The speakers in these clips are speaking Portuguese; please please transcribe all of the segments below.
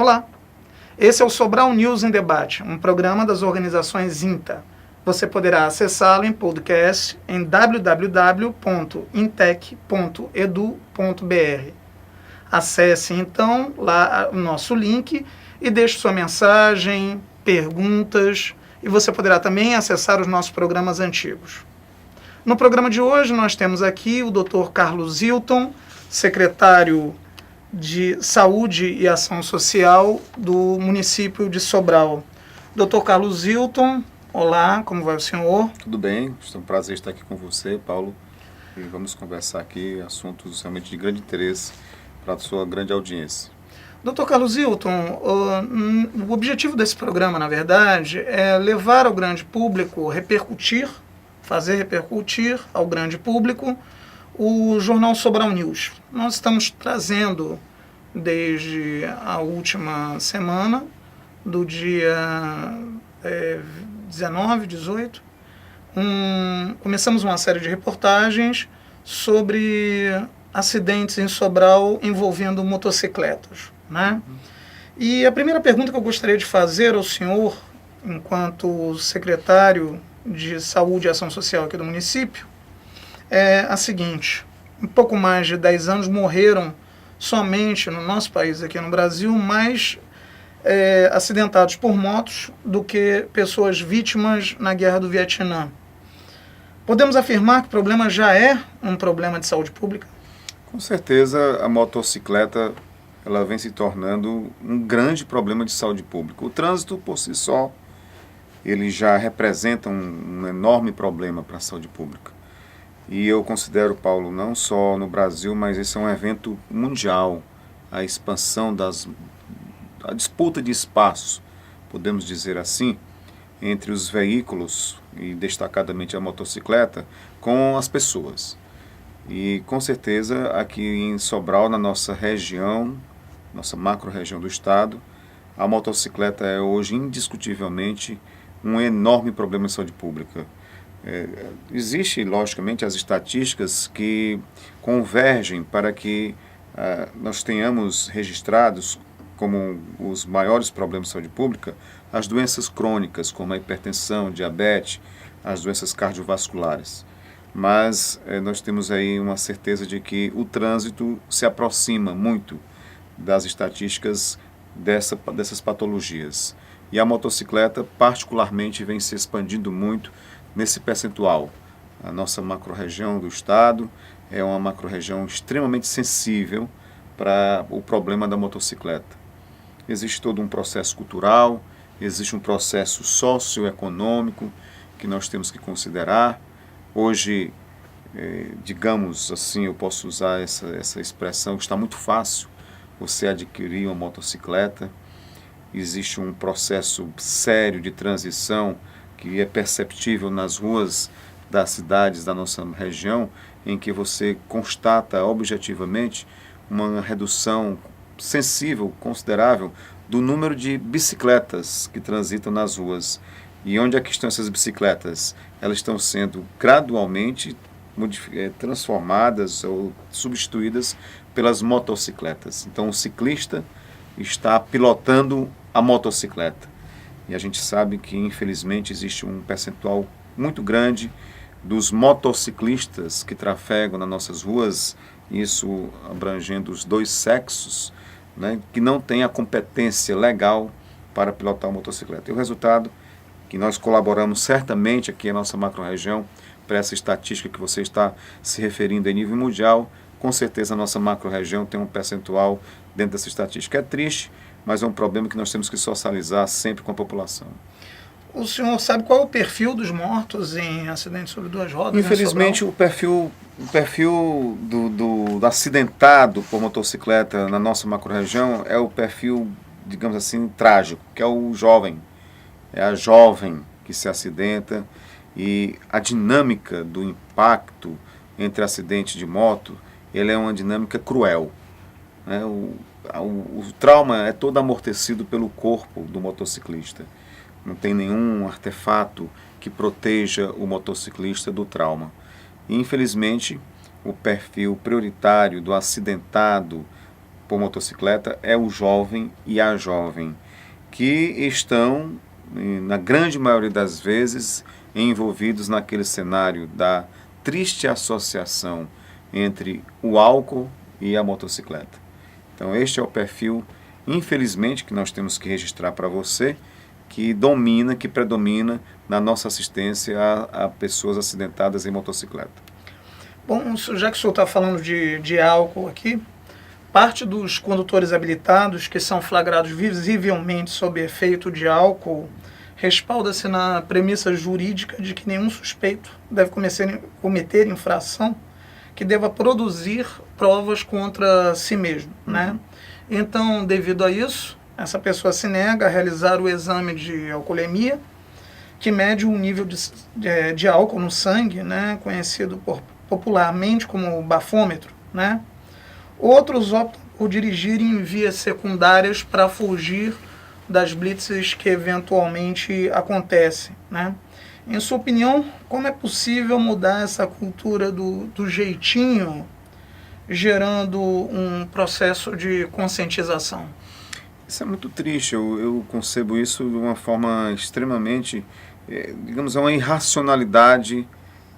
Olá, esse é o Sobral News em Debate, um programa das organizações INTA. Você poderá acessá-lo em podcast em www.intec.edu.br. Acesse então lá o nosso link e deixe sua mensagem, perguntas, e você poderá também acessar os nossos programas antigos. No programa de hoje nós temos aqui o Dr. Carlos Hilton, secretário de Saúde e Ação Social do município de Sobral. Dr. Carlos Hilton, olá, como vai o senhor? Tudo bem, é um prazer estar aqui com você, Paulo, e vamos conversar aqui assuntos realmente de grande interesse para a sua grande audiência. Dr. Carlos Hilton, o objetivo desse programa, na verdade, é levar ao grande público, fazer repercutir ao grande público o jornal Sobral News. Nós estamos trazendo, desde a última semana, do dia 19, 18, começamos uma série de reportagens sobre acidentes em Sobral envolvendo motocicletas, né? E a primeira pergunta que eu gostaria de fazer ao senhor, enquanto secretário de Saúde e Ação Social aqui do município, é a seguinte: em pouco mais de 10 anos morreram somente no nosso país, aqui no Brasil, mais acidentados por motos do que pessoas vítimas na Guerra do Vietnã. Podemos afirmar que o problema já é um problema de saúde pública? Com certeza, a motocicleta ela vem se tornando um grande problema de saúde pública. O trânsito, por si só, ele já representa um enorme problema para a saúde pública. E eu considero, Paulo, não só no Brasil, mas esse é um evento mundial. A expansão a disputa de espaços, podemos dizer assim, entre os veículos, e destacadamente a motocicleta, com as pessoas. E com certeza aqui em Sobral, na nossa região, nossa macro-região do estado, a motocicleta é hoje indiscutivelmente um enorme problema de saúde pública. Existe, logicamente, as estatísticas que convergem para que nós tenhamos registrados como os maiores problemas de saúde pública as doenças crônicas, como a hipertensão, diabetes, as doenças cardiovasculares. Mas nós temos aí uma certeza de que o trânsito se aproxima muito das estatísticas dessas patologias. E a motocicleta, particularmente, vem se expandindo muito nesse percentual. A nossa macro-região do estado é uma macro-região extremamente sensível para o problema da motocicleta. Existe todo um processo cultural, existe um processo socioeconômico que nós temos que considerar. Hoje, digamos assim, eu posso usar essa expressão, está muito fácil você adquirir uma motocicleta. Existe um processo sério de transição que é perceptível nas ruas das cidades da nossa região, em que você constata objetivamente uma redução sensível, considerável, do número de bicicletas que transitam nas ruas. E onde é que estão essas bicicletas? Elas estão sendo gradualmente transformadas ou substituídas pelas motocicletas. Então o ciclista está pilotando a motocicleta. E a gente sabe que, infelizmente, existe um percentual muito grande dos motociclistas que trafegam nas nossas ruas, isso abrangendo os dois sexos, né, que não tem a competência legal para pilotar uma motocicleta. E o resultado, que nós colaboramos certamente aqui na nossa macro-região, para essa estatística que você está se referindo em nível mundial, com certeza a nossa macro-região tem um percentual dentro dessa estatística. É triste, mas é um problema que nós temos que socializar sempre com a população. O senhor sabe qual é o perfil dos mortos em acidentes sobre duas rodas? Infelizmente, o perfil do acidentado por motocicleta na nossa macro-região é o perfil, digamos assim, trágico, que é o jovem. É a jovem que se acidenta, e a dinâmica do impacto entre acidente de moto, ele é uma dinâmica cruel, né? O trauma é todo amortecido pelo corpo do motociclista. Não tem nenhum artefato que proteja o motociclista do trauma. E, infelizmente, o perfil prioritário do acidentado por motocicleta é o jovem e a jovem, que estão, na grande maioria das vezes, envolvidos naquele cenário da triste associação entre o álcool e a motocicleta. Então este é o perfil, infelizmente, que nós temos que registrar para você, que predomina na nossa assistência a pessoas acidentadas em motocicleta. Bom, já que o senhor está falando de álcool aqui, parte dos condutores habilitados que são flagrados visivelmente sob efeito de álcool respalda-se na premissa jurídica de que nenhum suspeito deve cometer infração que deva produzir provas contra si mesmo, né? Então, devido a isso, essa pessoa se nega a realizar o exame de alcoolemia, que mede um nível de álcool no sangue, né? Conhecido popularmente como bafômetro, né? Outros optam por dirigir em vias secundárias para fugir das blitzes que eventualmente acontecem, né? Em sua opinião, como é possível mudar essa cultura do jeitinho, gerando um processo de conscientização? Isso é muito triste, eu concebo isso de uma forma extremamente, digamos, é uma irracionalidade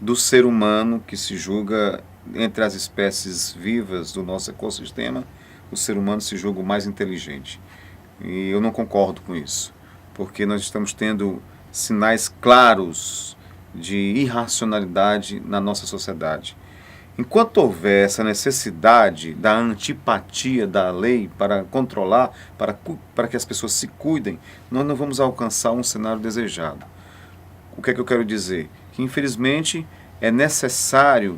do ser humano que se julga, entre as espécies vivas do nosso ecossistema, o ser humano se julga o mais inteligente. E eu não concordo com isso, porque nós estamos tendo sinais claros de irracionalidade na nossa sociedade. Enquanto houver essa necessidade da antipatia da lei para controlar, para que as pessoas se cuidem, nós não vamos alcançar um cenário desejado. O que é que eu quero dizer? Que infelizmente é necessária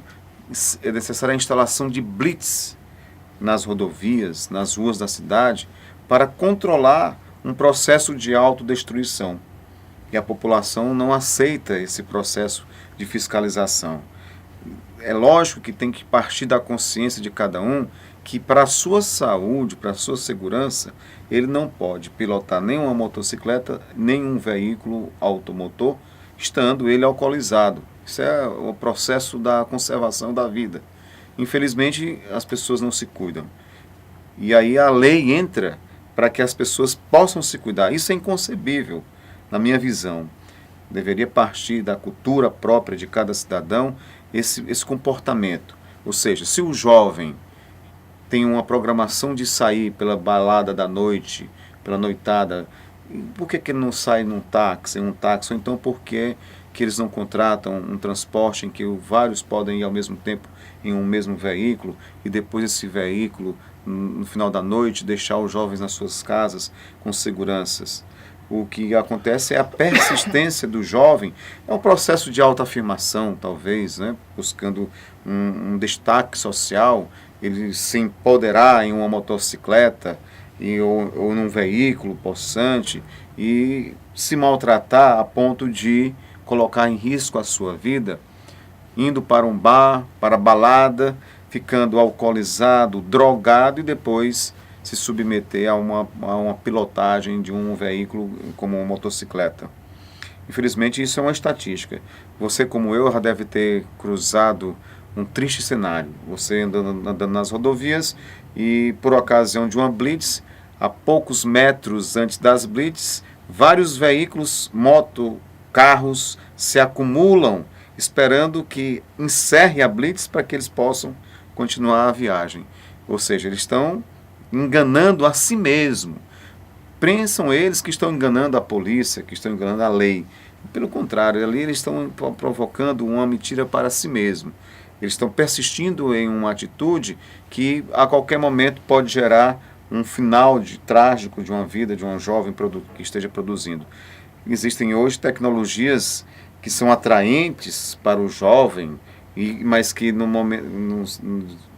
a instalação de blitz nas rodovias, nas ruas da cidade, para controlar um processo de autodestruição. E a população não aceita esse processo de fiscalização. É lógico que tem que partir da consciência de cada um que para a sua saúde, para a sua segurança, ele não pode pilotar nem uma motocicleta, nem um veículo automotor, estando ele alcoolizado. Isso é o processo da conservação da vida. Infelizmente, as pessoas não se cuidam. E aí a lei entra para que as pessoas possam se cuidar. Isso é inconcebível, na minha visão. Deveria partir da cultura própria de cada cidadão esse comportamento. Ou seja, se o jovem tem uma programação de sair pela balada da noite, pela noitada, por que ele não sai num táxi, ou então por que eles não contratam um transporte em que vários podem ir ao mesmo tempo em um mesmo veículo e depois esse veículo, no final da noite, deixar os jovens nas suas casas com seguranças? O que acontece é a persistência do jovem, é um processo de autoafirmação, talvez, né? Buscando um destaque social, ele se empoderar em uma motocicleta ou num veículo possante e se maltratar a ponto de colocar em risco a sua vida, indo para um bar, para a balada, ficando alcoolizado, drogado e depois se submeter a uma pilotagem de um veículo como uma motocicleta. Infelizmente isso é uma estatística. Você, como eu, já deve ter cruzado um triste cenário. Você andando nas rodovias e por ocasião de uma blitz, a poucos metros antes das blitz, vários veículos, carros se acumulam esperando que encerre a blitz para que eles possam continuar a viagem. Ou seja, eles estão enganando a si mesmo. Pensam eles que estão enganando a polícia, que estão enganando a lei. Pelo contrário, ali eles estão provocando uma mentira para si mesmo. Eles estão persistindo em uma atitude que a qualquer momento pode gerar um final trágico de uma vida de um jovem que esteja produzindo. Existem hoje tecnologias que são atraentes para o jovem, mas que no momento,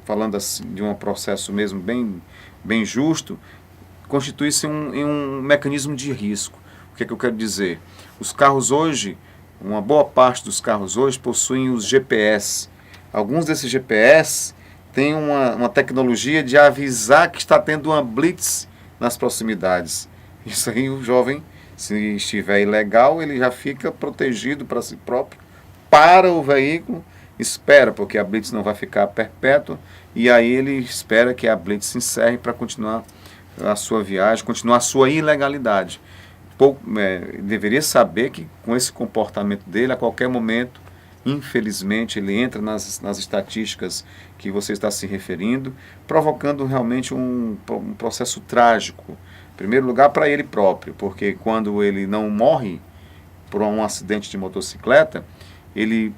falando assim, de um processo mesmo bem justo, constitui-se em um mecanismo de risco. O que é que eu quero dizer? Os carros hoje, uma boa parte dos carros hoje possuem os GPS. Alguns desses GPS têm uma tecnologia de avisar que está tendo uma blitz nas proximidades. Isso aí o jovem, se estiver ilegal, ele já fica protegido para si próprio, para o veículo espera, porque a blitz não vai ficar perpétua, e aí ele espera que a blitz se encerre para continuar a sua viagem, continuar a sua ilegalidade. Deveria saber que com esse comportamento dele, a qualquer momento, infelizmente, ele entra nas estatísticas que você está se referindo, provocando realmente um processo trágico. Em primeiro lugar, para ele próprio, porque quando ele não morre por um acidente de motocicleta, ele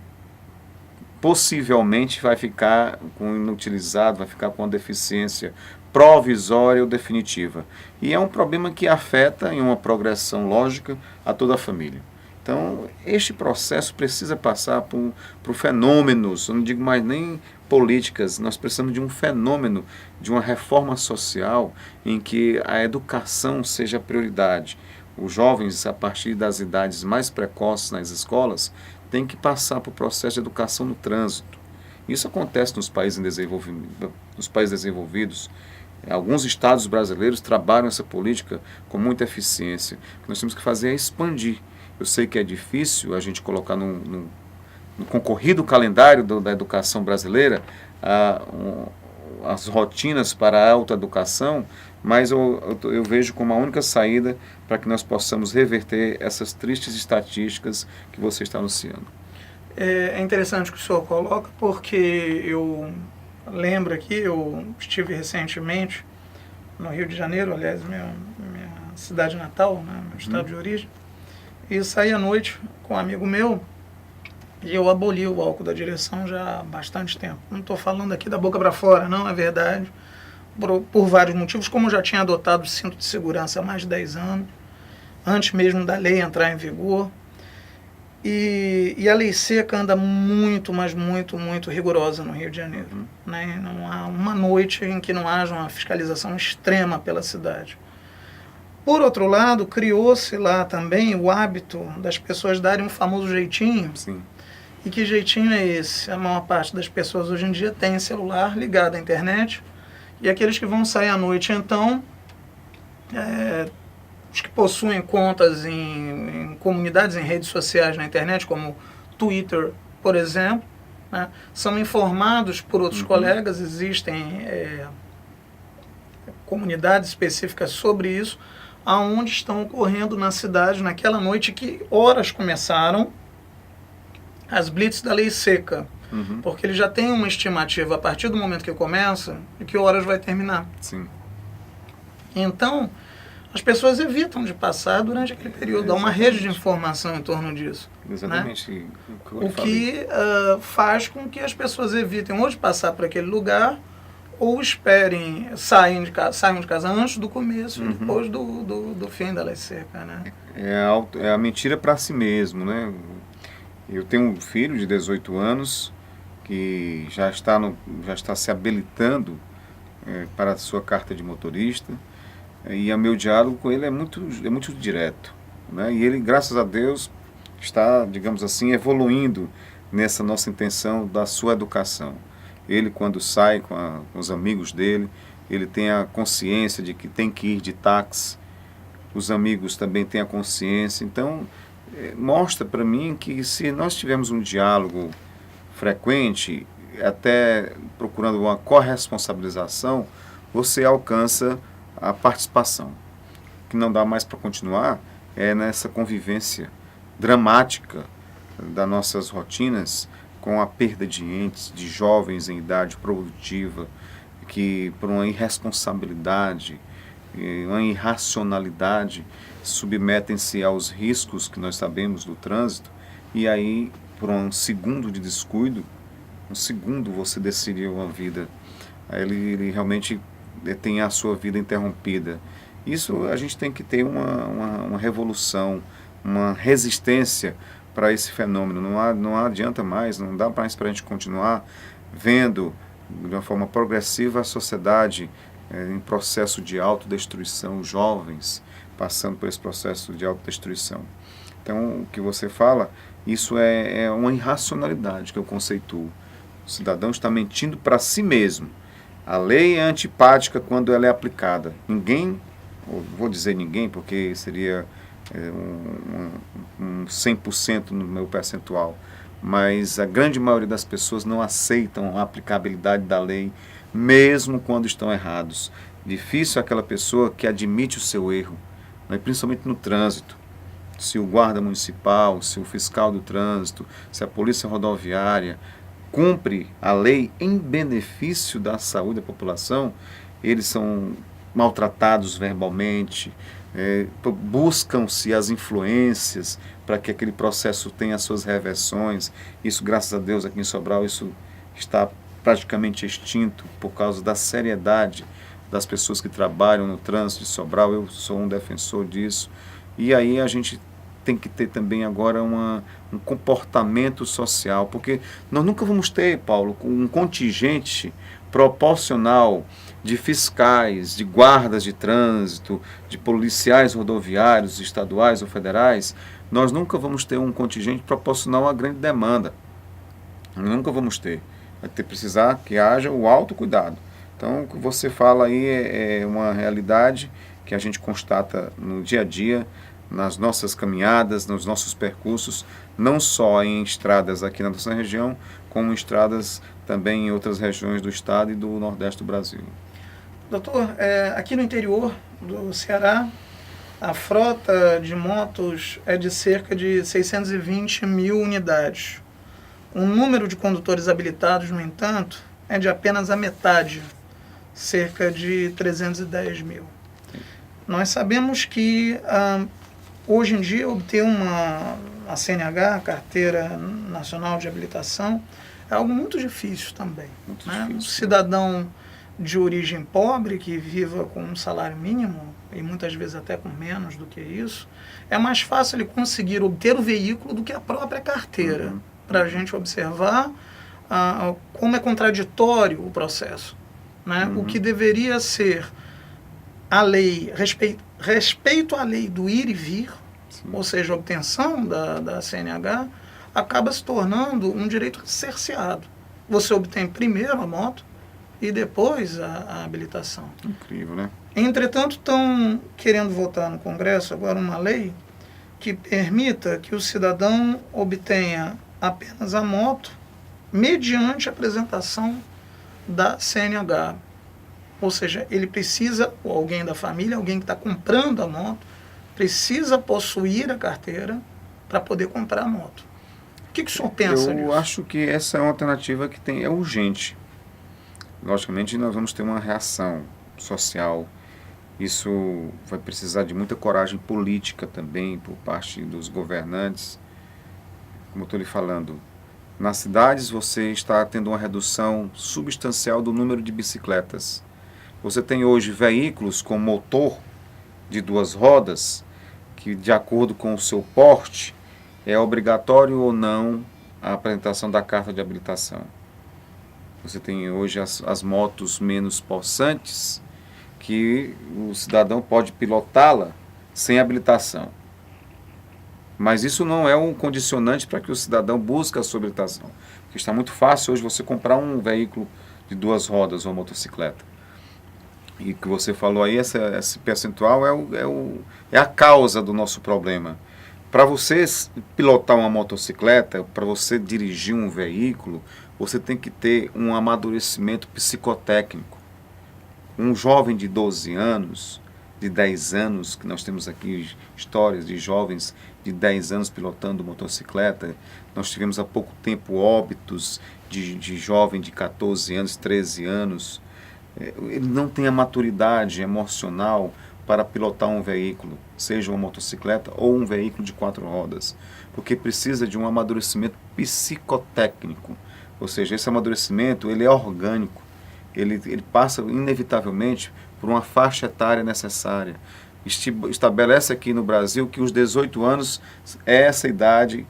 possivelmente vai ficar inutilizado, vai ficar com uma deficiência provisória ou definitiva. E é um problema que afeta, em uma progressão lógica, a toda a família. Então, este processo precisa passar por fenômenos, eu não digo mais nem políticas, nós precisamos de um fenômeno, de uma reforma social em que a educação seja a prioridade. Os jovens, a partir das idades mais precoces nas escolas, têm que passar por processo de educação no trânsito. Isso acontece nos países desenvolvidos. Alguns estados brasileiros trabalham essa política com muita eficiência. O que nós temos que fazer é expandir. Eu sei que é difícil a gente colocar no concorrido calendário da educação brasileira as rotinas para a autoeducação, mas eu vejo como a única saída para que nós possamos reverter essas tristes estatísticas que você está anunciando. É interessante o que o senhor coloca, porque eu lembro aqui, eu estive recentemente no Rio de Janeiro, aliás, minha cidade natal, né, meu estado de origem, e saí à noite com um amigo meu e eu aboli o álcool da direção já há bastante tempo. Não estou falando aqui da boca para fora, não, é verdade, por vários motivos, como eu já tinha adotado o cinto de segurança há mais de 10 anos, antes mesmo da lei entrar em vigor. E a lei seca anda muito, mas muito, muito rigorosa no Rio de Janeiro. Né? Não há uma noite em que não haja uma fiscalização extrema pela cidade. Por outro lado, criou-se lá também o hábito das pessoas darem um famoso jeitinho. Sim. E que jeitinho é esse? A maior parte das pessoas hoje em dia tem celular ligado à internet. E aqueles que vão sair à noite, então, os que possuem contas em comunidades, em redes sociais na internet, como Twitter, por exemplo, né, são informados por outros colegas, existem comunidades específicas sobre isso, aonde estão ocorrendo na cidade, naquela noite, que horas começaram as blitz da lei seca. Porque ele já tem uma estimativa, a partir do momento que começa, de que horas vai terminar. Sim. Então, as pessoas evitam de passar durante aquele período. Há uma rede de informação em torno disso. Exatamente. Né? O que faz com que as pessoas evitem ou de passar por aquele lugar, ou esperem, saiam de casa antes do começo e depois do fim da lei seca. Né? É a mentira para si mesmo. Né? Eu tenho um filho de 18 anos que já está se habilitando para a sua carta de motorista. E o meu diálogo com ele é muito direto, né? E ele, graças a Deus, está, digamos assim, evoluindo nessa nossa intenção da sua educação. Ele, quando sai com os amigos dele, ele tem a consciência de que tem que ir de táxi. Os amigos também têm a consciência. Então, mostra para mim que se nós tivermos um diálogo frequente, até procurando uma corresponsabilização, você alcança a participação. O que não dá mais para continuar é nessa convivência dramática das nossas rotinas com a perda de entes, de jovens em idade produtiva, que por uma irresponsabilidade, uma irracionalidade, submetem-se aos riscos que nós sabemos do trânsito, e aí, por um segundo de descuido, um segundo você decidiu uma vida, aí ele realmente tem a sua vida interrompida. Isso a gente tem que ter uma revolução, uma resistência para esse fenômeno. Não adianta mais, não dá mais para a gente continuar vendo de uma forma progressiva a sociedade em processo de autodestruição, jovens passando por esse processo de autodestruição. Então, o que você fala, isso é uma irracionalidade que eu conceituo. O cidadão está mentindo para si mesmo. A lei é antipática quando ela é aplicada. Ninguém, vou dizer ninguém porque seria um 100% no meu percentual, mas a grande maioria das pessoas não aceitam a aplicabilidade da lei, mesmo quando estão errados. Difícil é aquela pessoa que admite o seu erro, né, principalmente no trânsito. Se o guarda municipal, se o fiscal do trânsito, se a polícia rodoviária cumpre a lei em benefício da saúde da população, eles são maltratados verbalmente, buscam-se as influências para que aquele processo tenha as suas reversões. Isso, graças a Deus, aqui em Sobral, isso está praticamente extinto por causa da seriedade das pessoas que trabalham no trânsito de Sobral. Eu sou um defensor disso. E aí a gente tem que ter também agora um comportamento social, porque nós nunca vamos ter, Paulo, um contingente proporcional de fiscais, de guardas de trânsito, de policiais rodoviários, estaduais ou federais. Nós nunca vamos ter um contingente proporcional à grande demanda. Nunca vamos ter. Vai precisar que haja o autocuidado. Então, o que você fala aí é uma realidade que a gente constata no dia a dia, nas nossas caminhadas, nos nossos percursos, não só em estradas aqui na nossa região, como em estradas também em outras regiões do estado e do Nordeste do Brasil. Doutor, aqui no interior do Ceará, a frota de motos é de cerca de 620 mil unidades. O número de condutores habilitados, no entanto, é de apenas a metade, cerca de 310 mil. Nós sabemos que hoje em dia obter a CNH, a Carteira Nacional de Habilitação, é algo muito difícil também. Muito né? difícil. Um cidadão de origem pobre, que viva com um salário mínimo, e muitas vezes até com menos do que isso, é mais fácil ele conseguir obter o veículo do que a própria carteira, para a gente observar como é contraditório o processo. Né? O que deveria ser a lei, respeito à lei do ir e vir, Sim. ou seja, a obtenção da CNH, acaba se tornando um direito cerceado. Você obtém primeiro a moto e depois a habilitação. Incrível, né? Entretanto, estão querendo votar no Congresso agora uma lei que permita que o cidadão obtenha apenas a moto mediante a apresentação da CNH. Ou seja, ele precisa, ou alguém da família, alguém que está comprando a moto, precisa possuir a carteira para poder comprar a moto. O que o senhor pensa disso? Eu acho que essa é uma alternativa que é urgente. Logicamente, nós vamos ter uma reação social. Isso vai precisar de muita coragem política também por parte dos governantes. Como eu estou lhe falando, nas cidades você está tendo uma redução substancial do número de bicicletas. Você tem hoje veículos com motor de 2 rodas, que de acordo com o seu porte, é obrigatório ou não a apresentação da carta de habilitação. Você tem hoje as motos menos possantes, que o cidadão pode pilotá-la sem habilitação. Mas isso não é um condicionante para que o cidadão busque a sua habilitação. Porque está muito fácil hoje você comprar um veículo de 2 rodas ou motocicleta. E que você falou aí, esse percentual é a causa do nosso problema. Para você pilotar uma motocicleta, para você dirigir um veículo, você tem que ter um amadurecimento psicotécnico. Um jovem de 12 anos, de 10 anos, que nós temos aqui histórias de jovens de 10 anos pilotando motocicleta. Nós tivemos há pouco tempo óbitos de jovem de 14 anos, 13 anos. Ele não tem a maturidade emocional para pilotar um veículo, seja uma motocicleta ou um veículo de 4 rodas, porque precisa de um amadurecimento psicotécnico. Ou seja, esse amadurecimento ele é orgânico, ele passa inevitavelmente por uma faixa etária necessária. Estabelece aqui no Brasil que os 18 anos é essa idade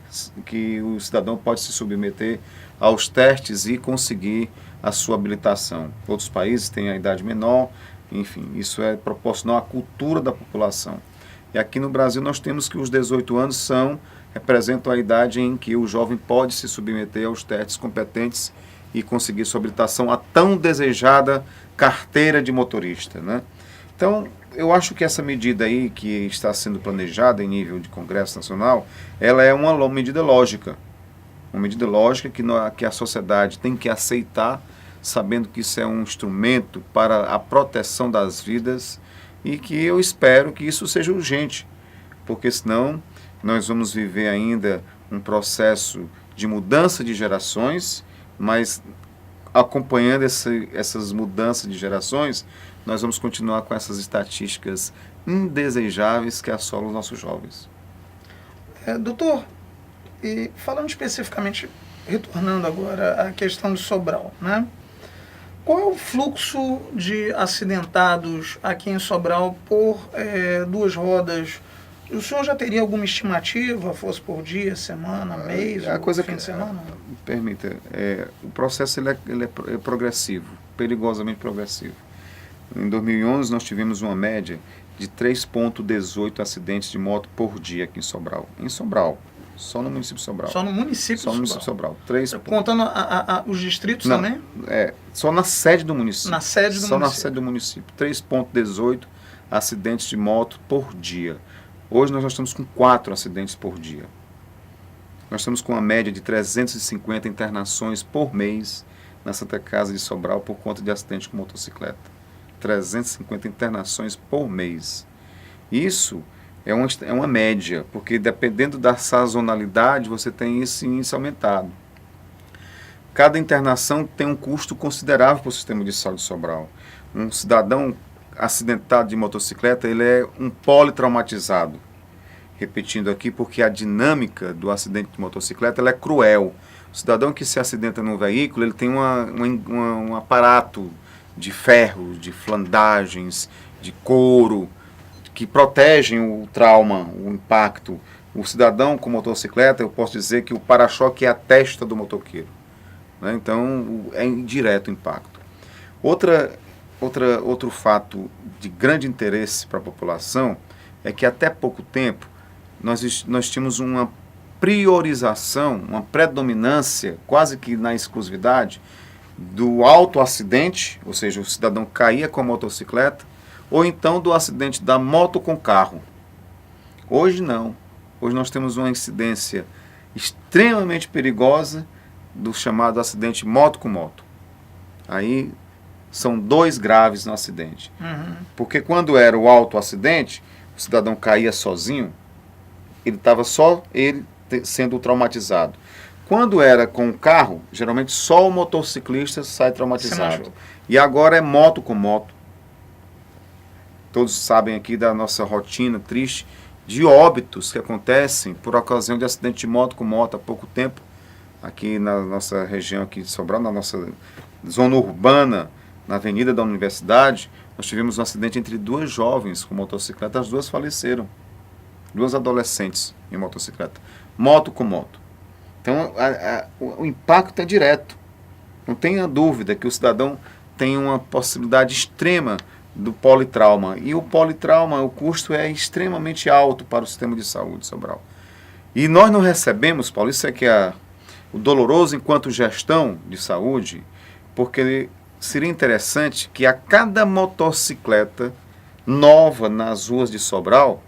que o cidadão pode se submeter aos testes e conseguir a sua habilitação. Outros países têm a idade menor, enfim, isso é proporcional à cultura da população. E aqui no Brasil nós temos que os 18 anos representam a idade em que o jovem pode se submeter aos testes competentes e conseguir sua habilitação, a tão desejada carteira de motorista, né? Então, eu acho que essa medida aí que está sendo planejada em nível de Congresso Nacional, ela é uma medida lógica. uma medida lógica que a sociedade tem que aceitar, sabendo que isso é um instrumento para a proteção das vidas e que eu espero que isso seja urgente, porque senão nós vamos viver ainda um processo de mudança de gerações, mas acompanhando essas mudanças de gerações, nós vamos continuar com essas estatísticas indesejáveis que assolam os nossos jovens. Doutor, e falando especificamente, retornando agora à questão de Sobral, né? Qual é o fluxo de acidentados aqui em Sobral por duas rodas? O senhor já teria alguma estimativa, fosse por dia, semana, mês, fim de semana? Permita, o processo ele é progressivo, perigosamente progressivo. Em 2011 nós tivemos uma média de 3,18 acidentes de moto por dia aqui em Sobral. Em Sobral, só no município de Sobral. Só no município de Sobral? Só no município de Sobral. 3 Contando os distritos também? Só na sede do município. Na sede do município. Só na sede do município. 3,18 acidentes de moto por dia. Hoje nós já estamos com 4 acidentes por dia. Nós estamos com uma média de 350 internações por mês na Santa Casa de Sobral por conta de acidente com motocicleta. 350 internações por mês. Isso é uma média, porque dependendo da sazonalidade você tem esse índice aumentado. Cada internação tem um custo considerável para o sistema de saúde de Sobral. Um cidadão acidentado de motocicleta, ele é um politraumatizado. Repetindo aqui, porque a dinâmica do acidente de motocicleta ela é cruel. O cidadão que se acidenta num veículo, ele tem um aparato de ferro, de flandagens, de couro, que protegem o trauma, o impacto. O cidadão com motocicleta, eu posso dizer que o para-choque é a testa do motoqueiro, né? Então, é indireto o impacto. Outro fato de grande interesse para a população é que até pouco tempo nós tínhamos uma priorização, uma predominância, quase que na exclusividade, do autoacidente, ou seja, o cidadão caía com a motocicleta, ou então do acidente da moto com carro. Hoje não. Hoje nós temos uma incidência extremamente perigosa do chamado acidente moto com moto. Aí são 2 graves no acidente. Porque quando era o autoacidente, o cidadão caía sozinho, ele estava só ele sendo traumatizado. Quando era com o carro, geralmente só o motociclista sai traumatizado. E agora é moto com moto. Todos sabem aqui da nossa rotina triste de óbitos que acontecem por ocasião de acidente de moto com moto há pouco tempo. Aqui na nossa região aqui de Sobral, na nossa zona urbana, na Avenida da Universidade, nós tivemos um acidente entre 2 jovens com motocicleta, as 2 faleceram. 2 adolescentes em motocicleta. Moto com moto. Então, o impacto é direto. Não tenha dúvida que o cidadão tem uma possibilidade extrema do politrauma. E o politrauma, o custo é extremamente alto para o sistema de saúde, Sobral. E nós não recebemos, Paulo, isso é que é o doloroso enquanto gestão de saúde, porque seria interessante que a cada motocicleta nova nas ruas de Sobral,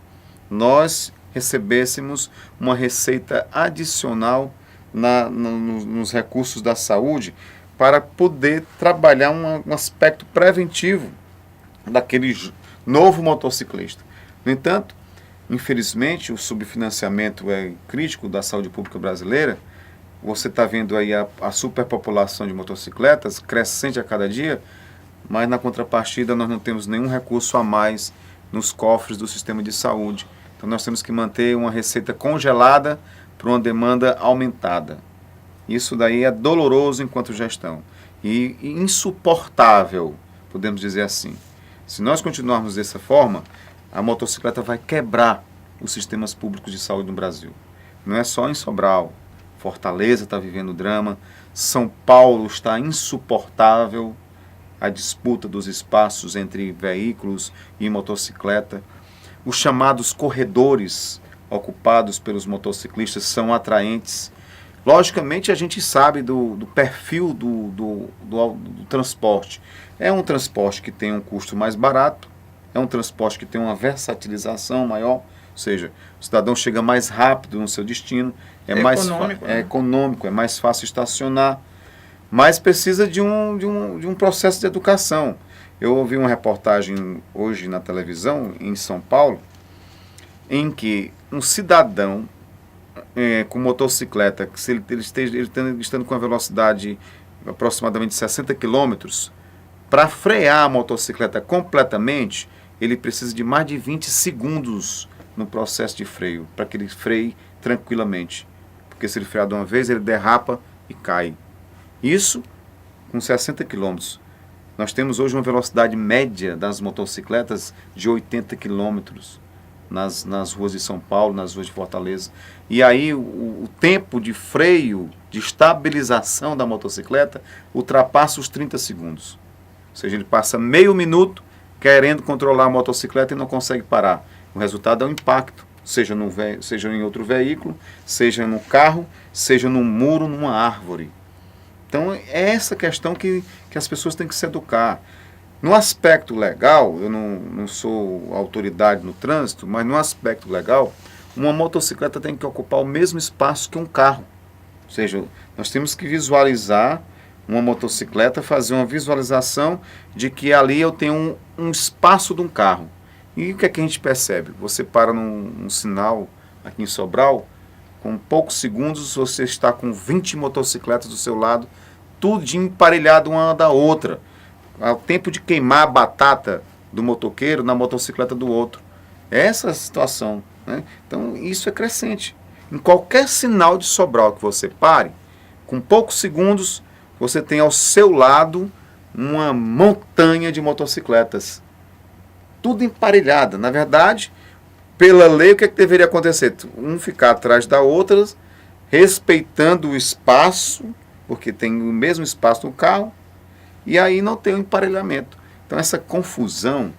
nós recebêssemos uma receita adicional nos recursos da saúde para poder trabalhar um aspecto preventivo daquele novo motociclista. No entanto, infelizmente, o subfinanciamento é crítico da saúde pública brasileira. Você está vendo aí a superpopulação de motocicletas crescente a cada dia, mas na contrapartida nós não temos nenhum recurso a mais nos cofres do sistema de saúde. Então nós temos que manter uma receita congelada para uma demanda aumentada. Isso daí é doloroso enquanto gestão e insuportável, podemos dizer assim. Se nós continuarmos dessa forma, a motocicleta vai quebrar os sistemas públicos de saúde no Brasil. Não é só em Sobral. Fortaleza está vivendo drama. São Paulo está insuportável a disputa dos espaços entre veículos e motocicleta. Os chamados corredores ocupados pelos motociclistas são atraentes. Logicamente, a gente sabe do perfil do transporte. É um transporte que tem um custo mais barato, é um transporte que tem uma versatilização maior, Ou seja, o cidadão chega mais rápido no seu destino, é mais econômico, é né? econômico, é mais fácil estacionar, mas precisa de um processo de educação. Eu ouvi uma reportagem hoje na televisão, em São Paulo, em que um cidadão com motocicleta, que se ele estando com a velocidade aproximadamente 60 quilômetros, para frear a motocicleta completamente, ele precisa de mais de 20 segundos no processo de freio, para que ele freie tranquilamente. Porque se ele frear de uma vez, ele derrapa e cai. Isso com 60 quilômetros. Nós temos hoje uma velocidade média das motocicletas de 80 quilômetros nas ruas de São Paulo, nas ruas de Fortaleza. E aí o tempo de freio, de estabilização da motocicleta, ultrapassa os 30 segundos. Ou seja, ele passa meio minuto querendo controlar a motocicleta e não consegue parar. O resultado é um impacto, seja em outro veículo, seja no carro, seja num muro, numa árvore. Então é essa questão que as pessoas têm que se educar. No aspecto legal, eu não sou autoridade no trânsito, mas no aspecto legal, uma motocicleta tem que ocupar o mesmo espaço que um carro. Ou seja, nós temos que visualizar uma motocicleta, fazer uma visualização de que ali eu tenho um espaço de um carro. E o que é que a gente percebe? Você para num sinal aqui em Sobral, com poucos segundos você está com 20 motocicletas do seu lado, tudo emparelhado uma da outra. Ao tempo de queimar a batata do motoqueiro na motocicleta do outro. Essa é a situação, né? Então isso é crescente. Em qualquer sinal de Sobral que você pare, com poucos segundos, você tem ao seu lado uma montanha de motocicletas. Tudo emparelhada. Na verdade, pela lei, o que é que deveria acontecer? Um ficar atrás da outra, respeitando o espaço, porque tem o mesmo espaço no carro, e aí não tem o emparelhamento. Então essa confusão,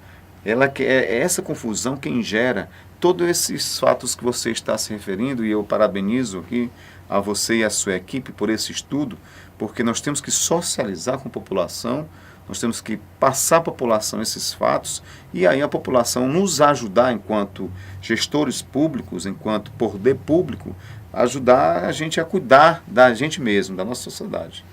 é essa confusão quem gera todos esses fatos que você está se referindo, e eu parabenizo aqui a você e a sua equipe por esse estudo, porque nós temos que socializar com a população, nós temos que passar à população esses fatos, e aí a população nos ajudar enquanto gestores públicos, enquanto poder público, ajudar a gente a cuidar da gente mesmo, da nossa sociedade.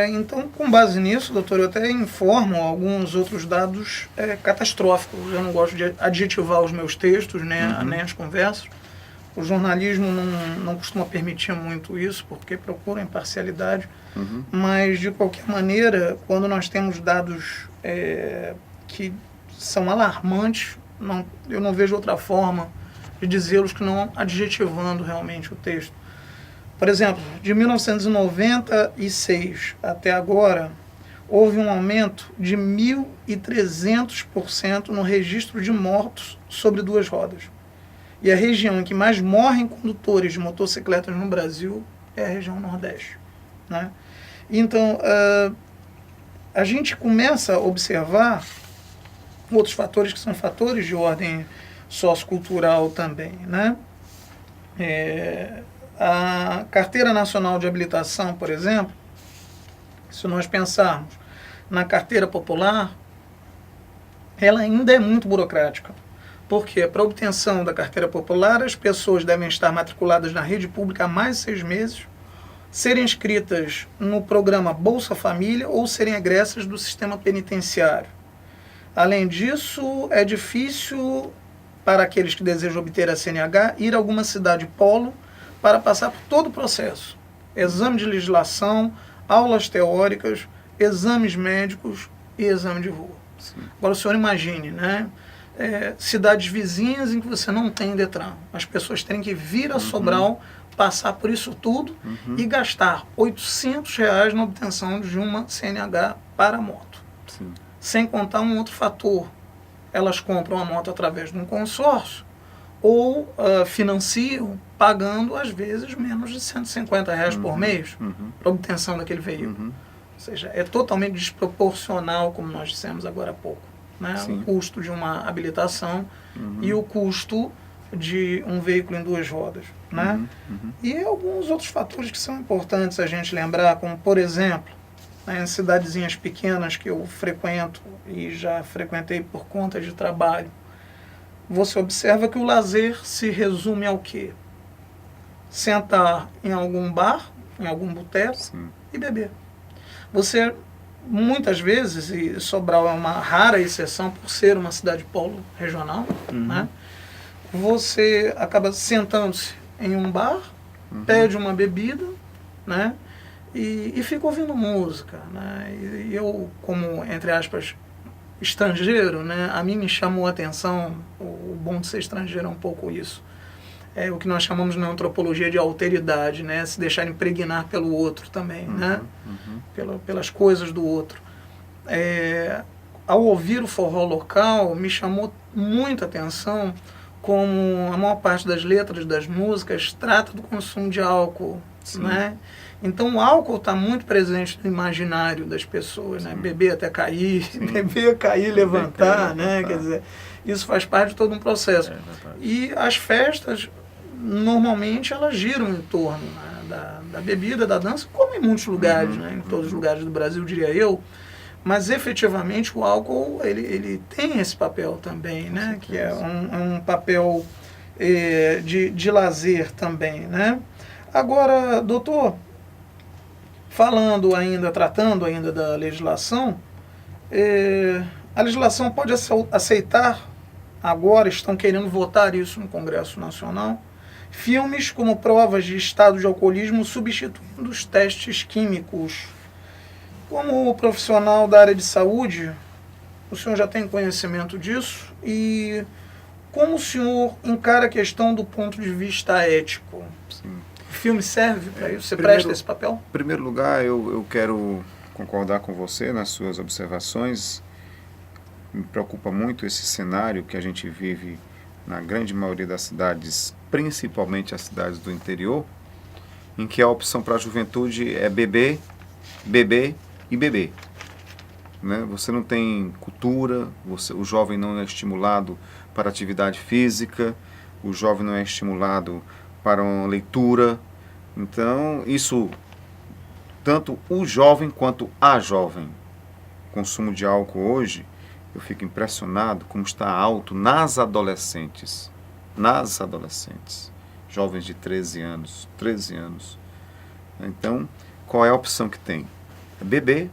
Então, com base nisso, doutor, eu até informo alguns outros dados catastróficos. Eu não gosto de adjetivar os meus textos, né, nem as conversas. O jornalismo não costuma permitir muito isso, porque procura imparcialidade. Mas, de qualquer maneira, quando nós temos dados que são alarmantes, eu não vejo outra forma de dizê-los que não adjetivando realmente o texto. Por exemplo, de 1996 até agora, houve um aumento de 1.300% no registro de mortos sobre duas rodas. E a região em que mais morrem condutores de motocicletas no Brasil é a região Nordeste, né? Então, a gente começa a observar outros fatores que são fatores de ordem sociocultural também, né? A Carteira Nacional de Habilitação, por exemplo, se nós pensarmos na carteira popular, ela ainda é muito burocrática. Porque para a obtenção da carteira popular, as pessoas devem estar matriculadas na rede pública há mais de 6 meses, serem inscritas no programa Bolsa Família ou serem egressas do sistema penitenciário. Além disso, é difícil para aqueles que desejam obter a CNH ir a alguma cidade polo para passar por todo o processo. Exame de legislação, aulas teóricas, exames médicos e exame de rua. Sim. Agora o senhor imagine, né? Cidades vizinhas em que você não tem Detran. As pessoas têm que vir a Sobral, passar por isso tudo e gastar R$800 na obtenção de uma CNH para moto. Sim. Sem contar um outro fator. Elas compram a moto através de um consórcio ou financiam pagando, às vezes, menos de R$150 por mês para obtenção daquele veículo. Ou seja, é totalmente desproporcional, como nós dissemos agora há pouco, né? O custo de uma habilitação e o custo de um veículo em duas rodas, né? E alguns outros fatores que são importantes a gente lembrar, como, por exemplo, em cidadezinhas pequenas que eu frequento e já frequentei por conta de trabalho, você observa que o lazer se resume ao quê? Sentar em algum bar, em algum boteco e beber. Você, muitas vezes, e Sobral é uma rara exceção por ser uma cidade polo regional, né? Você acaba sentando-se em um bar, pede uma bebida, né? E fica ouvindo música, né? E eu, como, entre aspas, estrangeiro, né? A mim me chamou a atenção, o bom de ser estrangeiro é um pouco isso. É o que nós chamamos na antropologia de alteridade, né? Se deixar impregnar pelo outro também, né? Pelas coisas do outro. Ao ouvir o forró local, me chamou muita atenção como a maior parte das letras das músicas trata do consumo de álcool, né? Então o álcool está muito presente no imaginário das pessoas, né? Beber até cair, beber, cair, levantar, né? Quer dizer, isso faz parte de todo um processo. E as festas, normalmente, elas giram em torno, né, da bebida, da dança, como em muitos lugares, né? Em todos os lugares do Brasil, diria eu. Mas efetivamente o álcool ele tem esse papel também, né? Que é um papel de lazer também, né? Agora, doutor, tratando ainda da legislação, a legislação pode aceitar, agora estão querendo votar isso no Congresso Nacional, filmes como provas de estado de alcoolismo substituindo os testes químicos. Como profissional da área de saúde, o senhor já tem conhecimento disso? E como o senhor encara a questão do ponto de vista ético? Sim. O filme serve para isso? Você presta esse papel? Em primeiro lugar, eu quero concordar com você nas suas observações. Me preocupa muito esse cenário que a gente vive na grande maioria das cidades, principalmente as cidades do interior, em que a opção para a juventude é beber, beber e beber. Né? Você não tem cultura, o jovem não é estimulado para atividade física, o jovem não é estimulado para uma leitura. Então, isso, tanto o jovem quanto a jovem. O consumo de álcool hoje, eu fico impressionado como está alto nas adolescentes. Nas adolescentes. Jovens de 13 anos. Então, qual é a opção que tem? Beber,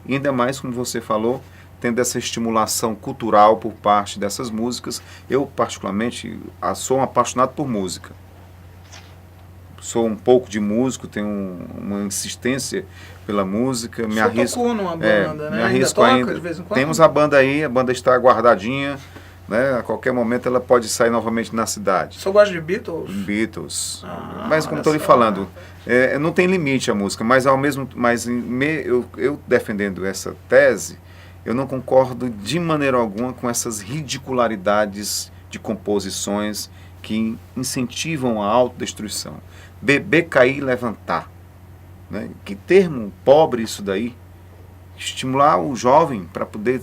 e ainda mais, como você falou, tendo essa estimulação cultural por parte dessas músicas. Eu, particularmente, sou um apaixonado por música. Sou um pouco de músico, tenho uma insistência pela música. Me arrisco, tocou numa banda, né? Me arrisco ainda. De vez em quando? Temos a banda aí, a banda está guardadinha. Né? A qualquer momento ela pode sair novamente na cidade. O senhor gosta de Beatles? Beatles. Mas como estou lhe falando, não tem limite a música, mas eu defendendo essa tese, eu não concordo de maneira alguma com essas ridicularidades de composições que incentivam a autodestruição. Beber, cair, levantar. Né? Que termo pobre isso daí. Estimular o jovem para poder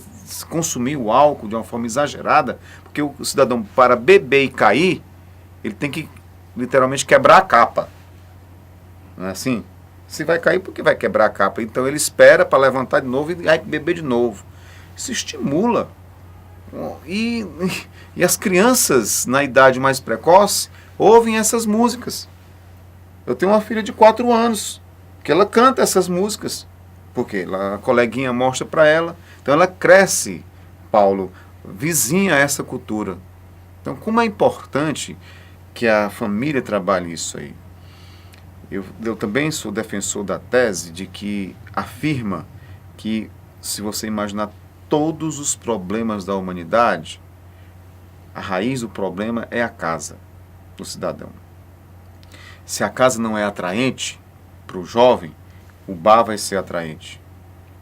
consumir o álcool de uma forma exagerada, porque o cidadão, para beber e cair, ele tem que literalmente quebrar a capa. Não é assim? Se vai cair, porque vai quebrar a capa. Então ele espera para levantar de novo e vai beber de novo. Isso estimula. E as crianças, na idade mais precoce, ouvem essas músicas. Eu tenho uma filha de 4 anos, que ela canta essas músicas. Porque a coleguinha mostra para ela. Então ela cresce, Paulo, vizinha a essa cultura. Então como é importante que a família trabalhe isso aí. Eu também sou defensor da tese de que afirma que, se você imaginar todos os problemas da humanidade, a raiz do problema é a casa do cidadão. Se a casa não é atraente para o jovem, o bar vai ser atraente.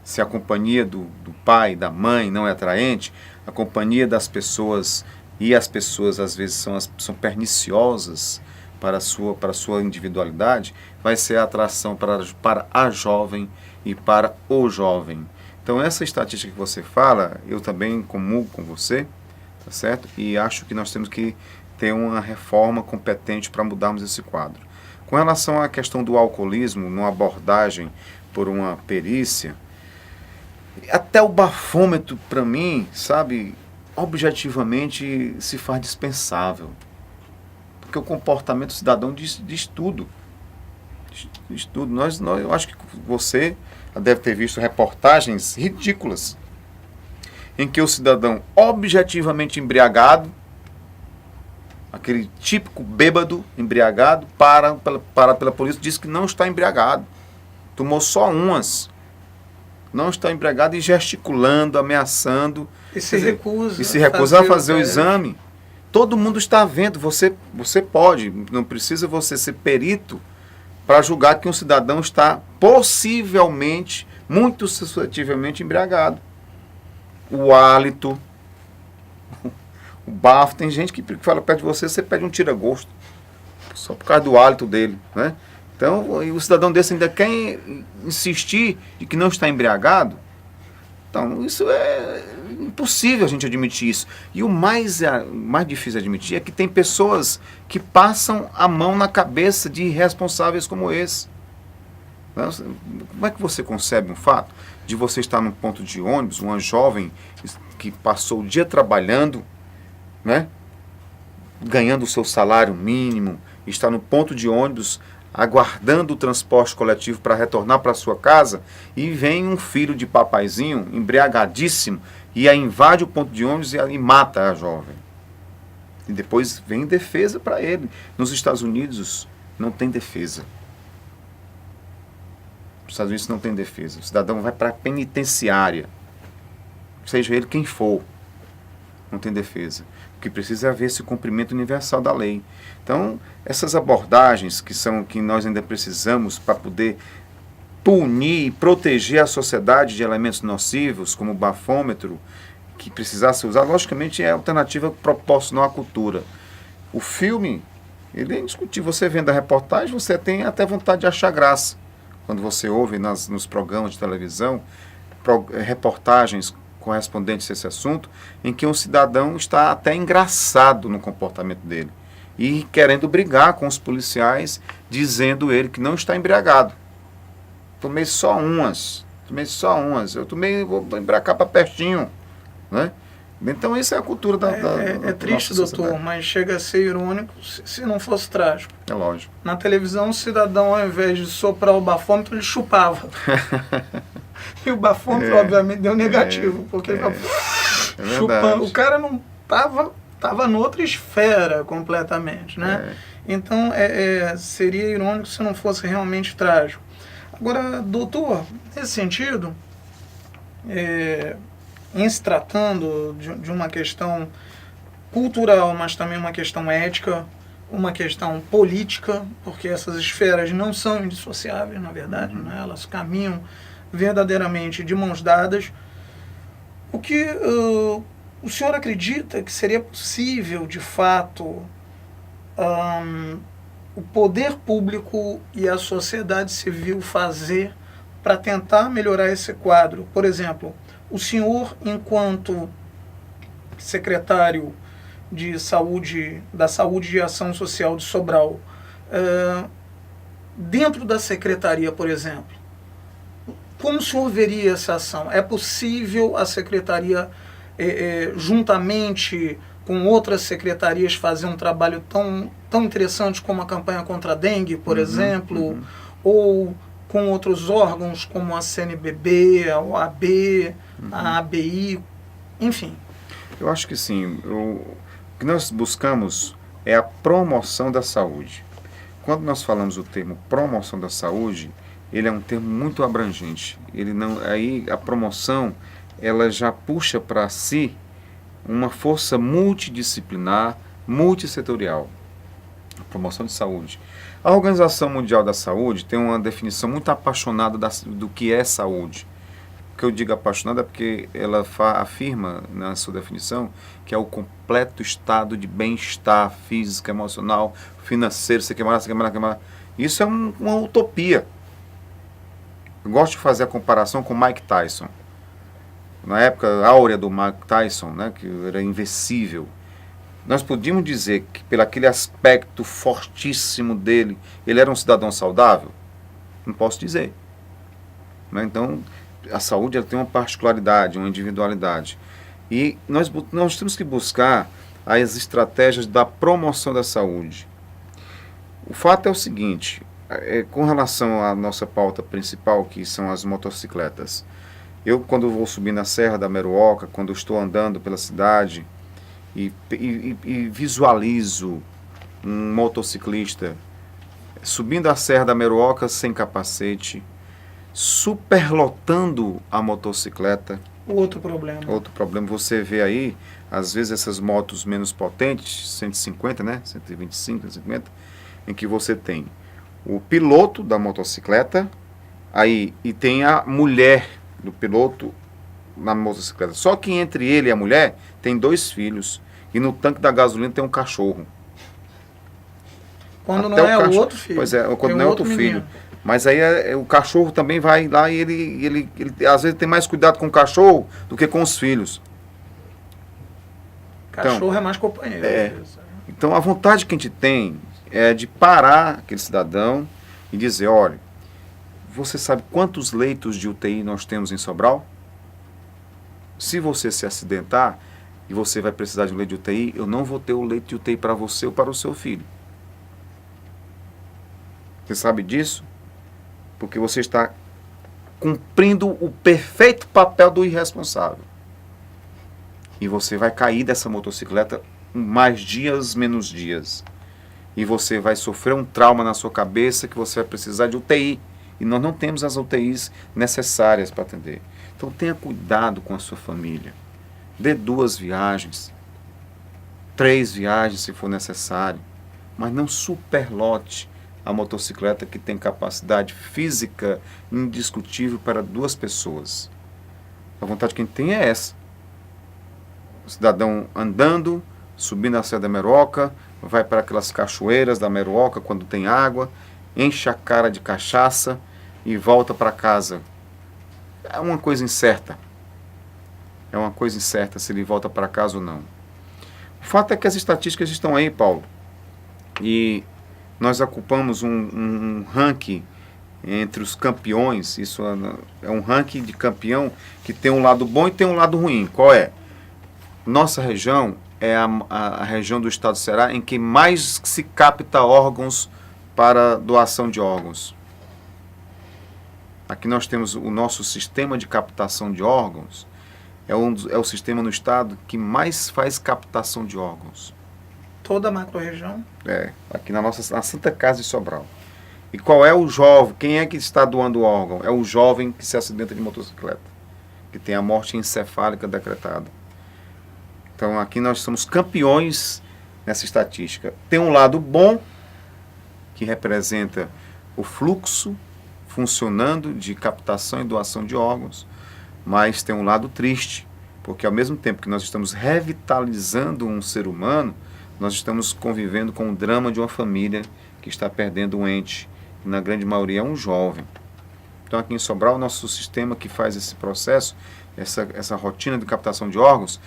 Se a companhia do pai, da mãe não é atraente, a companhia das pessoas, e as pessoas às vezes são perniciosas para a sua individualidade, vai ser a atração para a jovem e para o jovem. Então essa estatística que você fala, eu também comungo com você, tá certo? E acho que nós temos que ter uma reforma competente para mudarmos esse quadro. Com relação à questão do alcoolismo, numa abordagem por uma perícia, até o bafômetro, para mim, sabe, objetivamente se faz dispensável. Porque o comportamento do cidadão diz tudo. Diz tudo. Eu acho que você deve ter visto reportagens ridículas em que o cidadão objetivamente embriagado, aquele típico bêbado embriagado, para pela polícia, diz que não está embriagado. Tomou só umas. Não está embriagado e gesticulando, ameaçando. E se recusa. E se recusa a fazer o exame. Todo mundo está vendo. Você pode, não precisa você ser perito para julgar que um cidadão está possivelmente, muito suscetivelmente embriagado. O hálito, o bafo. Tem gente que fala perto de você pede um tira-gosto. Só por causa do hálito dele, né? Então, o cidadão desse ainda quer insistir de que não está embriagado. Então, isso é impossível a gente admitir isso. E o mais difícil de admitir é que tem pessoas que passam a mão na cabeça de irresponsáveis como esse. Como é que você concebe um fato de você estar num ponto de ônibus, uma jovem que passou o dia trabalhando, né, ganhando o seu salário mínimo, está no ponto de ônibus aguardando o transporte coletivo para retornar para sua casa, e vem um filho de papaizinho, embriagadíssimo, e a invade o ponto de ônibus e mata a jovem. E depois vem defesa para ele. Nos Estados Unidos não tem defesa. Nos Estados Unidos não tem defesa. O cidadão vai para a penitenciária, seja ele quem for. Não tem defesa. O que precisa é haver esse cumprimento universal da lei. Então, essas abordagens que nós ainda precisamos para poder punir e proteger a sociedade de elementos nocivos, como o bafômetro, que precisasse usar, logicamente é a alternativa proporcional à cultura. O filme, ele é indiscutível. Você vendo a reportagem, você tem até vontade de achar graça. Quando você ouve nos programas de televisão, reportagens correspondentes a esse assunto, em que um cidadão está até engraçado no comportamento dele e querendo brigar com os policiais, dizendo ele que não está embriagado. Tomei só umas, eu vou embracar para pertinho, né? Então isso é a cultura da triste, doutor, mas chega a ser irônico se não fosse trágico. É lógico. Na televisão, o cidadão, ao invés de soprar o bafômetro, ele chupava. E o bafômetro, obviamente, deu negativo, porque ele estava chupando. O cara não estava noutra esfera completamente, né? Então, seria irônico se não fosse realmente trágico. Agora, doutor, nesse sentido, em se tratando de uma questão cultural, mas também uma questão ética, uma questão política, porque essas esferas não são indissociáveis, na verdade, né? Elas caminham verdadeiramente de mãos dadas. O que o senhor acredita que seria possível, de fato, o poder público e a sociedade civil fazer para tentar melhorar esse quadro? Por exemplo, o senhor, enquanto secretário de Saúde, da Saúde e Ação Social de Sobral, dentro da secretaria, por exemplo, como o senhor veria essa ação? É possível a secretaria, juntamente com outras secretarias, fazer um trabalho tão interessante como a campanha contra a dengue, por exemplo, ou com outros órgãos como a CNBB, a OAB, a ABI, enfim? Eu acho que sim. O que nós buscamos é a promoção da saúde. Quando nós falamos o termo promoção da saúde, ele é um termo muito abrangente. Aí a promoção, ela já puxa para si uma força multidisciplinar, multissetorial. A promoção de saúde. A Organização Mundial da Saúde tem uma definição muito apaixonada do que é saúde. O que eu digo apaixonada é porque ela afirma na sua definição que é o completo estado de bem-estar físico, emocional, financeiro, você queimar. Isso é uma utopia. Eu gosto de fazer a comparação com Mike Tyson. Na época áurea do Mike Tyson, né, que era invencível, nós podíamos dizer que, pelo aquele aspecto fortíssimo dele, ele era um cidadão saudável? Não posso dizer. Né? Então, a saúde ela tem uma particularidade, uma individualidade. E nós temos que buscar as estratégias da promoção da saúde. O fato é o seguinte, com relação à nossa pauta principal, que são as motocicletas. Eu, quando vou subir na Serra da Meruoca, quando estou andando pela cidade e visualizo um motociclista subindo a Serra da Meruoca sem capacete, superlotando a motocicleta. Outro problema. Outro problema, você vê aí, às vezes essas motos menos potentes, 150, né? 125, 150, em que você tem o piloto da motocicleta, aí, e tem a mulher do piloto na motocicleta. Só que entre ele e a mulher tem 2 filhos, e no tanque da gasolina tem um cachorro. Quando Até não é o outro filho. Pois é, quando não é outro filho. Menino. Mas aí o cachorro também vai lá e ele às vezes tem mais cuidado com o cachorro do que com os filhos. Cachorro Então, é mais companheiro. Então a vontade que a gente tem é de parar aquele cidadão e dizer, olha, você sabe quantos leitos de UTI nós temos em Sobral? Se você se acidentar e você vai precisar de um leito de UTI, eu não vou ter o leito de UTI para você ou para o seu filho. Você sabe disso? Porque você está cumprindo o perfeito papel do irresponsável. E você vai cair dessa motocicleta mais dias, menos dias. E você vai sofrer um trauma na sua cabeça que você vai precisar de UTI. E nós não temos as UTIs necessárias para atender. Então tenha cuidado com a sua família. Dê 2 viagens, 3 viagens se for necessário. Mas não superlote a motocicleta que tem capacidade física indiscutível para 2 pessoas. A vontade que a gente tem é essa. O cidadão andando, subindo a Serra da Meruoca, vai para aquelas cachoeiras da Meruoca quando tem água, enche a cara de cachaça e volta para casa. É uma coisa incerta. É uma coisa incerta se ele volta para casa ou não. O fato é que as estatísticas estão aí, Paulo, e nós ocupamos um ranking entre os campeões. Isso é um ranking de campeão que tem um lado bom e tem um lado ruim. Qual é? Nossa região é a região do estado do Ceará em que mais se capta órgãos para doação de órgãos. Aqui nós temos o nosso sistema de captação de órgãos, é o sistema no estado que mais faz captação de órgãos. Toda a macro-região? Aqui na Santa Casa de Sobral. E qual é o jovem? Quem é que está doando o órgão? É o jovem que se acidenta de motocicleta, que tem a morte encefálica decretada. Então aqui nós somos campeões nessa estatística. Tem um lado bom, que representa o fluxo funcionando de captação e doação de órgãos, mas tem um lado triste, porque ao mesmo tempo que nós estamos revitalizando um ser humano, nós estamos convivendo com o drama de uma família que está perdendo um ente, que na grande maioria é um jovem. Então aqui em Sobral, o nosso sistema que faz esse processo, essa rotina de captação de órgãos,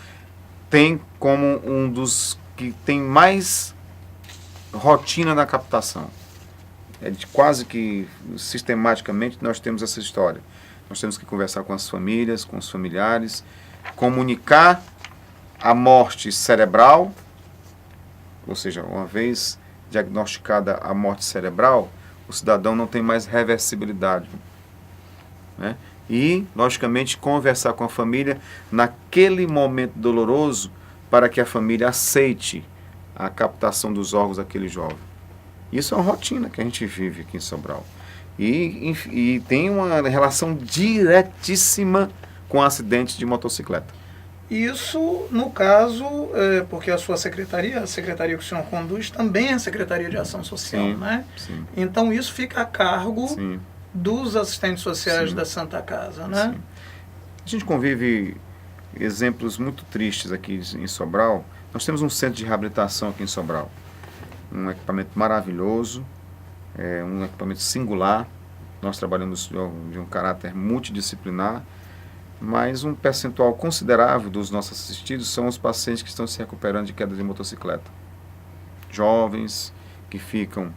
tem como um dos que tem mais rotina na captação. Quase que sistematicamente nós temos essa história. Nós temos que conversar com as famílias, com os familiares, comunicar a morte cerebral, ou seja, uma vez diagnosticada a morte cerebral, o cidadão não tem mais reversibilidade, né? E, logicamente, conversar com a família naquele momento doloroso para que a família aceite a captação dos órgãos daquele jovem. Isso é uma rotina que a gente vive aqui em Sobral. E tem uma relação diretíssima com acidentes de motocicleta. Isso, no caso, porque a sua secretaria, a secretaria que o senhor conduz, também é a Secretaria de Ação Social, Sim, né? Sim. Então isso fica a cargo Sim. dos assistentes sociais Sim. da Santa Casa, né? Sim. A gente convive exemplos muito tristes aqui em Sobral. Nós temos um centro de reabilitação aqui em Sobral. Um equipamento maravilhoso, um equipamento singular. Nós trabalhamos de um caráter multidisciplinar, mas um percentual considerável dos nossos assistidos são os pacientes que estão se recuperando de queda de motocicleta. Jovens que ficam...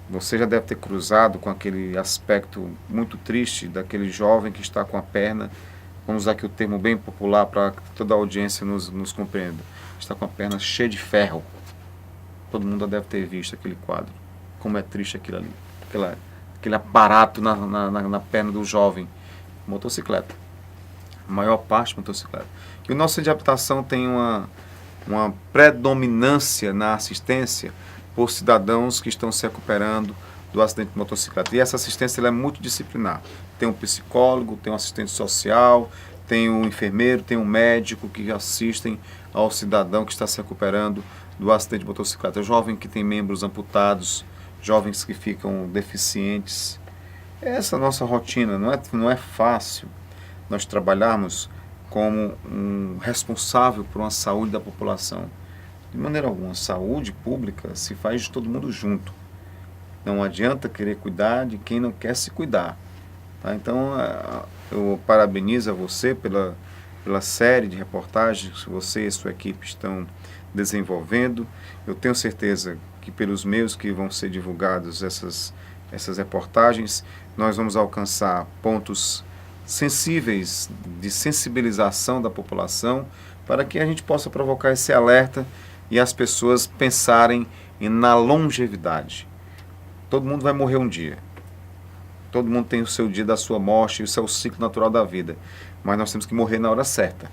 Você já deve ter cruzado com aquele aspecto muito triste daquele jovem que está com a perna vamos usar aqui o termo bem popular para que toda a audiência nos compreenda, está com a perna cheia de ferro. Todo mundo deve ter visto aquele quadro. Como é triste aquilo ali. Aquele aparato na perna do jovem. Motocicleta. A maior parte motocicleta. E o nosso centro de habitação tem uma predominância na assistência por cidadãos que estão se recuperando do acidente de motocicleta. E essa assistência ela é multidisciplinar. Tem um psicólogo, tem um assistente social, tem um enfermeiro, tem um médico que assistem ao cidadão que está se recuperando do acidente de motocicleta. Jovem que tem membros amputados, jovens que ficam deficientes. Essa é a nossa rotina. Não é fácil nós trabalharmos como um responsável por uma saúde da população. De maneira alguma, saúde pública se faz de todo mundo junto. Não adianta querer cuidar de quem não quer se cuidar. Tá? Então, eu parabenizo a você pela série de reportagens que você e sua equipe estão desenvolvendo. Eu tenho certeza que pelos meios que vão ser divulgados essas reportagens, nós vamos alcançar pontos sensíveis de sensibilização da população para que a gente possa provocar esse alerta e as pessoas pensarem na longevidade. Todo mundo vai morrer um dia. Todo mundo tem o seu dia da sua morte, isso é o ciclo natural da vida. Mas nós temos que morrer na hora certa.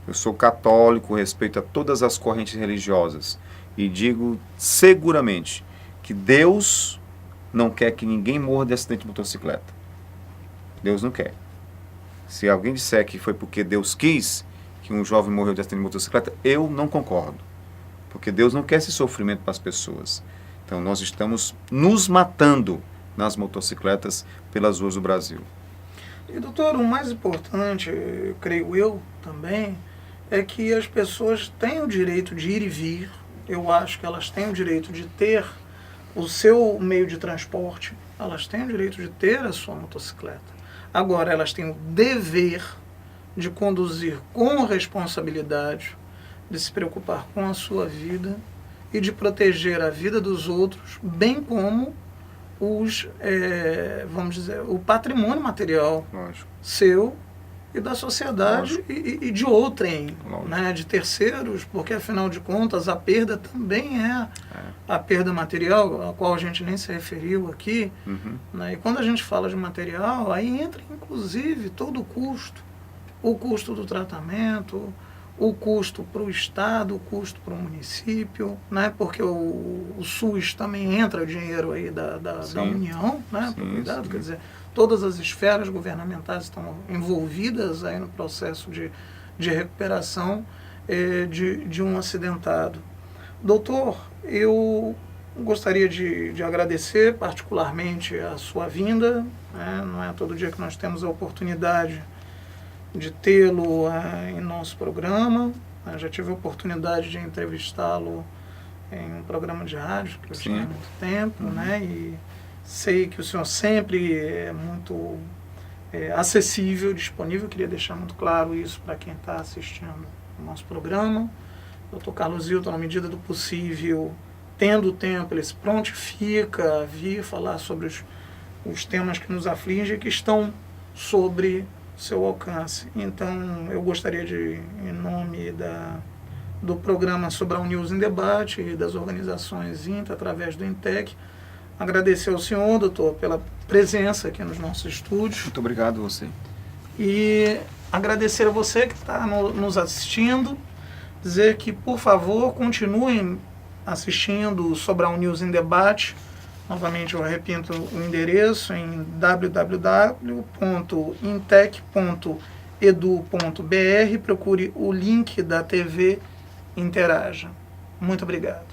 Eu sou católico, respeito a todas as correntes religiosas e digo seguramente que Deus não quer que ninguém morra de acidente de motocicleta. Deus não quer. Se alguém disser que foi porque Deus quis que um jovem morreu de acidente de motocicleta, eu não concordo. Porque Deus não quer esse sofrimento para as pessoas. Então nós estamos nos matando nas motocicletas pelas ruas do Brasil. E doutor, o mais importante, creio eu também, é que as pessoas têm o direito de ir e vir. Eu acho que elas têm o direito de ter o seu meio de transporte, elas têm o direito de ter a sua motocicleta. Agora, elas têm o dever de conduzir com responsabilidade, de se preocupar com a sua vida e de proteger a vida dos outros, bem como vamos dizer, o patrimônio material Lógico. seu e da sociedade e de outrem, né, de terceiros, porque afinal de contas a perda também é a perda material, a qual a gente nem se referiu aqui. Uhum. Né, e quando a gente fala de material, aí entra inclusive todo o custo do tratamento, o custo para o Estado, o custo para o município, né? Porque o SUS também entra dinheiro aí da União, né? Para cuidado, sim. Quer dizer, todas as esferas governamentais estão envolvidas aí no processo de recuperação de um acidentado. Doutor, eu gostaria de agradecer particularmente a sua vinda, né? Não é todo dia que nós temos a oportunidade de tê-lo em nosso programa. Eu já tive a oportunidade de entrevistá-lo em um programa de rádio que eu tinha há muito tempo, né? E sei que o senhor sempre é muito acessível, disponível. Queria deixar muito claro isso para quem está assistindo o nosso programa. O Dr. Carlos Hilton, na medida do possível, tendo tempo, ele se prontifica a vir falar sobre os temas que nos afligem, que estão sobre seu alcance. Então, eu gostaria de, em nome do programa Sobral News em Debate e das organizações INTA, através do INTEC, agradecer ao senhor, doutor, pela presença aqui nos nossos estúdios. Muito obrigado a você. E agradecer a você que está nos assistindo, dizer que, por favor, continuem assistindo o Sobral News em Debate. Novamente eu repito o endereço em www.intec.edu.br. Procure o link da TV Interaja. Muito obrigado.